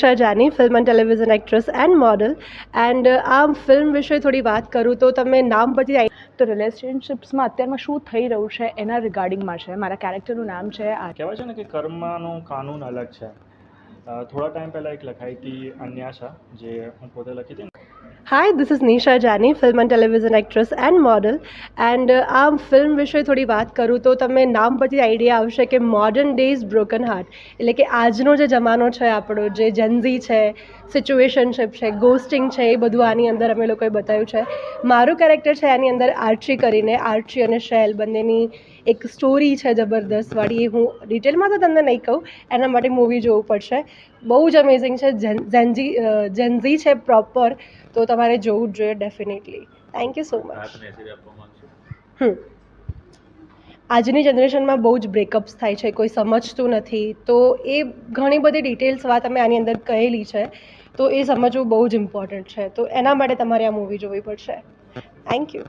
Nisha Jani, film and television actress and model. And આ film વિશે થોડી વાત કરું તો તમે નામ પરથી તો રિલેશનશિપ્સમાં અત્યારમાં શું થઈ રહ્યું છે એના રિગાર્ડિંગમાં છે. મારા કેરેક્ટરનું નામ છે કહેવાય છે ને કે કર્મનો કાનૂન અલગ છે. થોડા ટાઈમ પહેલાં એક લખાઈ હતી અન્યાશા, જે હું પોતે લખી હતી. Hi, this is Nisha Jani, film and television actress and model. And આ ફિલ્મ વિશે થોડી વાત કરું તો તમે નામ પરથી આઈડિયા આવશે કે મોડર્ન ડેઝ બ્રોકન હાર્ટ, એટલે કે આજનો જે જમાનો છે આપણો, જે જનઝી છે, સિચ્યુએશનશિપ છે, ગોસ્ટિંગ છે, એ બધું આની અંદર અમે લોકોએ બતાવ્યું છે. મારું કેરેક્ટર છે આની અંદર આર્ચી કરીને, આર્ચી અને શેલ બંનેની એક સ્ટોરી છે જબરદસ્ત વાળી. એ હું ડિટેલમાં તો તમને નહીં કહું, એના માટે મૂવી જોવું પડશે. બહુ જ અમેઝિંગ છે. જેનઝી છે પ્રોપર, તો તમારે જોવું જ જોઈએ definitely. Thank you so much. આજની જનરેશનમાં બહુ જ બ્રેકઅપ્સ થાય છે, કોઈ સમજતું નથી, તો એ ઘણી બધી ડિટેલ્સ વાત અમે આની અંદર કહેલી છે, તો એ સમજવું બહુ જ ઇમ્પોર્ટન્ટ છે. તો એના માટે તમારે આ મૂવી જોવી પડશે. Thank you.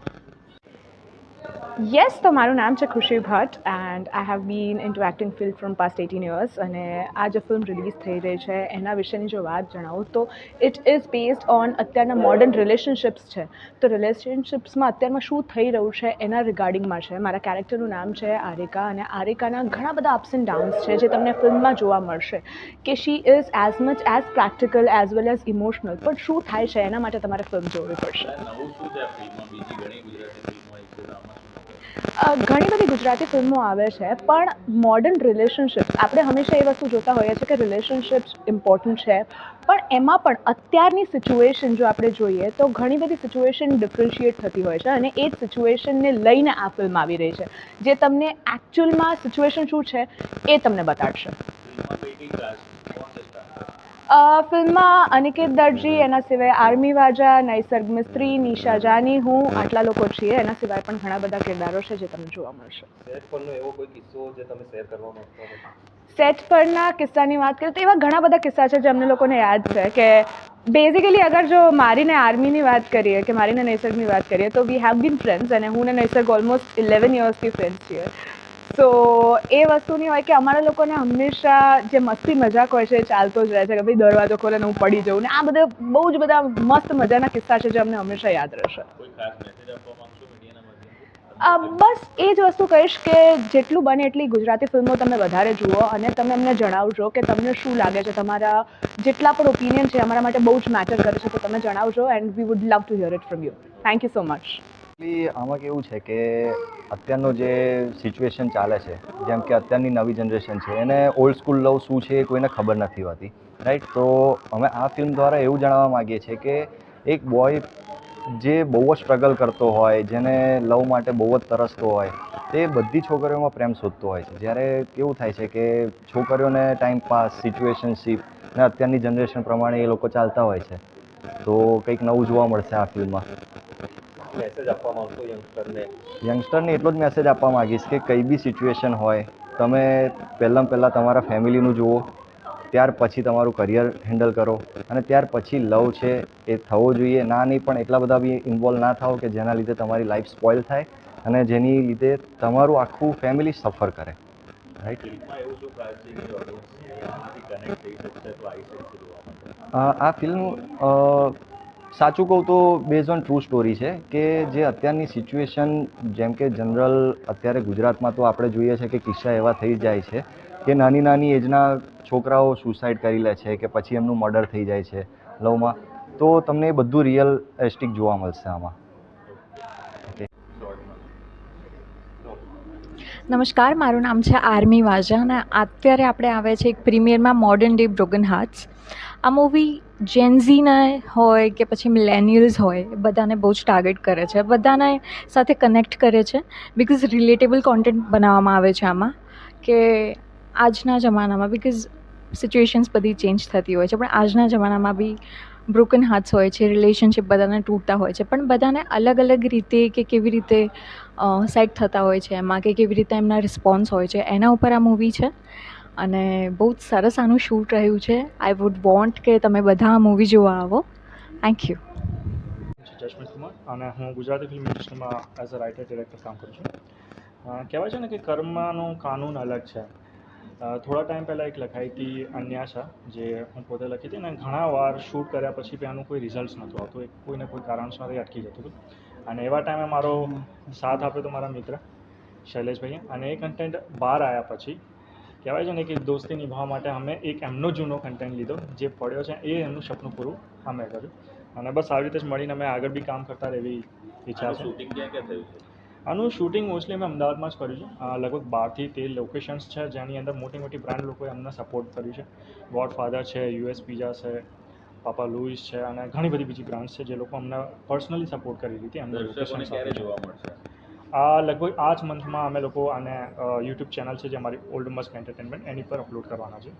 યસ, તો મારું નામ છે Khushi Bhatt and I have been into acting field from past 18 years. અને આ જે ફિલ્મ રિલીઝ થઈ રહી છે એના વિશેની જો વાત જણાવું તો ઇટ ઇઝ બેઝડ ઓન અત્યારના મોડર્ન રિલેશનશિપ્સ છે. તો રિલેશનશિપ્સમાં અત્યારમાં શું થઈ રહ્યું છે એના રિગાર્ડિંગમાં છે. મારા કેરેક્ટરનું નામ છે આરિકા અને આરિકાના ઘણા બધા અપ્સ એન્ડ ડાઉન્સ છે જે તમને ફિલ્મમાં જોવા મળશે. કે she is as much as practical as well as emotional. પણ શું થાય છે એના માટે તમારે ફિલ્મ જોવી પડશે. ઘણી બધી ગુજરાતી ફિલ્મો આવે છે, પણ મોડર્ન રિલેશનશિપ્સ આપણે હંમેશા એ વસ્તુ જોતા હોઈએ છીએ કે રિલેશનશિપ્સ ઇમ્પોર્ટન્ટ છે, પણ એમાં પણ અત્યારની સિચ્યુએશન જો આપણે જોઈએ તો ઘણી બધી સિચ્યુએશન ડિફરન્શિએટ થતી હોય છે અને એ જ સિચ્યુએશનને લઈને આ ફિલ્મ આવી રહી છે, જે તમને એકચ્યુઅલમાં સિચ્યુએશન શું છે એ તમને બતાડશે. ફિલ્મમાં અનિકેત દરજી, એના સિવાય આર્મી વાજા, નૈસર્ગ મિસ્ત્રી, નિશા જાની, હું, આટલા લોકો છીએ. એના સિવાય પણ ઘણા બધા કિરદારો છે જે તમને જોવા મળશે. સેટ પરનો એવો કોઈ કિસ્સો જે તમે શેર કરવા માંગતા હો? સેટ પરના કિસ્સાની વાત કરીએ તો એવા ઘણા બધા કિસ્સા છે જે અમને લોકોને યાદ છે. કે બેઝિકલી અગર જો મારીને આર્મીની વાત કરીએ કે મારીને નૈસર્ગની વાત કરીએ તો વી હેવ બીન ફ્રેન્ડ્સ અને હું ને નૈસર્ગ ઓલમોસ્ટ 11 યર્સથી ફ્રેન્ડ્સ છીએ. સો એ વસ્તુની હોય કે અમારા લોકોને હંમેશા જે મસ્તી મજાક હોય છે એ ચાલતો જ રહે છે કે ભાઈ દરવાજો ખોલે ને હું પડી જાઉં, ને આ બધા બહુ જ બધા મસ્ત મજાના કિસ્સા છે જે અમને હંમેશા યાદ રહેશે. બસ એ જ વસ્તુ કહીશ કે જેટલું બને એટલી ગુજરાતી ફિલ્મો તમે વધારે જુઓ અને તમે અમને જણાવજો કે તમને શું લાગે છે. તમારા જેટલા પણ ઓપિનિયન છે અમારા માટે બહુ જ મેટર કરે છે, તો તમે જણાવજો and we wood love to here it from you. Thank you so much. આમાં કેવું છે કે અત્યારનો જે સિચ્યુએશન ચાલે છે, જેમ કે અત્યારની નવી જનરેશન છે એને ઓલ્ડ સ્કૂલ લવ શું છે એ કોઈને ખબર નથી હોતી, રાઈટ. તો અમે આ ફિલ્મ દ્વારા એવું જણાવવા માગીએ છીએ કે એક બોય જે બહુ જ સ્ટ્રગલ કરતો હોય, જેને લવ માટે બહુ જ તરસતો હોય, તે બધી છોકરીઓમાં પ્રેમ શોધતો હોય છે. જ્યારે કેવું થાય છે કે છોકરીઓને ટાઈમ પાસ, સિચ્યુએશનશીપ ને અત્યારની જનરેશન પ્રમાણે એ લોકો ચાલતા હોય છે. તો કંઈક નવું જોવા મળશે આ ફિલ્મમાં. મેસેજ આપવા માંગતો યંગસ્ટરને એટલો જ મેસેજ આપવા માગીશ કે કંઈ બી સિચ્યુએશન હોય, તમે પહેલાં તમારા ફેમિલીનું જુઓ, ત્યાર પછી તમારું કરિયર હેન્ડલ કરો અને ત્યાર પછી લવ છે એ થવો જોઈએ. ના નહીં પણ એટલા બધા બી ઇન્વોલ્વ ના થાઓ કે જેના લીધે તમારી લાઈફ સ્પોઇલ થાય અને જેની લીધે તમારું આખું ફેમિલી સફર કરે, રાઈટ. આ ફિલ્મ સાચું કહું તો બેઝ ઓન ટ્રુ સ્ટોરી છે કે જે અત્યારની સિચ્યુએશન, જેમ કે જનરલ અત્યારે ગુજરાતમાં તો આપણે જોઈએ છે કે કિસ્સા એવા થઈ જાય છે કે નાની નાની એજના છોકરાઓ સુસાઇડ કરી લે છે કે પછી એમનું મર્ડર થઈ જાય છે લવમાં. તો તમને એ બધું રિયલિસ્ટિક જોવા મળશે આમાં. નમસ્કાર, મારું નામ છે આર્મી વાજા અને અત્યારે આપણે આવે છે એક પ્રીમિયરમાં મોડર્ન ડે બ્રોકન હાર્ટ્સ. આ મૂવી જેનઝીને હોય કે પછી મિલેનિયલ્સ હોય, બધાને બહુ જ ટાર્ગેટ કરે છે, બધાને સાથે કનેક્ટ કરે છે, બિકોઝ રિલેટેબલ કોન્ટેન્ટ બનાવવામાં આવે છે આમાં. કે આજના જમાનામાં બિકોઝ સિચ્યુએશન્સ બધી ચેન્જ થતી હોય છે, પણ આજના જમાનામાં બી બ્રોકન હાર્ટ્સ હોય છે, રિલેશનશિપ બધાને તૂટતા હોય છે, પણ બધાને અલગ અલગ રીતે કે કેવી રીતે સેટ થતા હોય છે એમાં, કે કેવી રીતે એમના રિસ્પોન્સ હોય છે, એના ઉપર આ મૂવી છે. અને બહુ જ સરસ આનું શૂટ રહ્યું છે. આઈ વુડ વોન્ટ કે તમે બધા આ મૂવી જોવા આવો. Thank you. જશમીત કુમાર અને હું ગુજરાતી ફિલ્મ ઇન્ડસ્ટ્રીમાં એઝ અ રાઇટર ડિરેક્ટર કામ કરું છું. કહેવાય છે ને કે કર્મનો કાનૂન અલગ છે. થોડા ટાઈમ પહેલાં એક લખાઈ હતી અન્યાશા, જે હું પોતે લખી હતી, અને ઘણા વાર શૂટ કર્યા પછી બી આનું કોઈ રિઝલ્ટ નહોતું આવતું, એક કોઈને કોઈ કારણસર એ અટકી જતું હતું. અને એવા ટાઈમે મારો સાથ આપ્યો તો મારા મિત્ર શૈલેષભાઈએ, અને એ કન્ટેન્ટ બહાર આવ્યા પછી કહેવાય છે ને કે દોસ્તી નિભાવવા માટે અમે એક એમનો જૂનો કન્ટેન્ટ લીધો, જે પડ્યો છે એ એમનું સપનું પૂરું અમે કર્યું. અને બસ આવી રીતે જ મળીને અમે આગળ બી કામ કરતા રહેવી ઈચ્છા છે. શૂટિંગ ક્યાં ક્યાં થયું છે? આનું શૂટિંગ મોસ્ટલી અમે અમદાવાદમાં જ કર્યું છે. લગભગ 12 થી 13 લોકેશન્સ છે, જેની અંદર મોટી મોટી બ્રાન્ડ લોકોએ અમને સપોર્ટ કર્યું છે. ગોડફાધર છે, યુએસ પિઝા છે, પાપા લૂઈસ છે, અને ઘણી બધી બીજી બ્રાન્ડ્સ છે જે લોકો અમને પર્સનલી સપોર્ટ કરી હતી. અમને દર્શકોને ક્યારે લોકેશન જોવા મળશે? લગભગ આ જ મંથમાં અમે લોકો આને યુટ્યુબ ચેનલ છે જે અમારી ઓલ્ડ મસ્ક એન્ટરટેનમેન્ટ, એની પર અપલોડ કરવાના છે.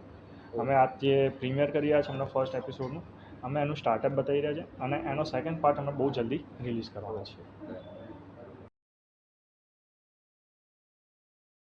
અમે આજે પ્રીમિયર કરી રહ્યા છીએ અમને ફર્સ્ટ એપિસોડનું. અમે એનું સ્ટાર્ટઅપ બતાવી રહ્યા છીએ, અને એનો સેકન્ડ પાર્ટ અમે બહુ જલ્દી રિલીઝ કરવાના છીએ.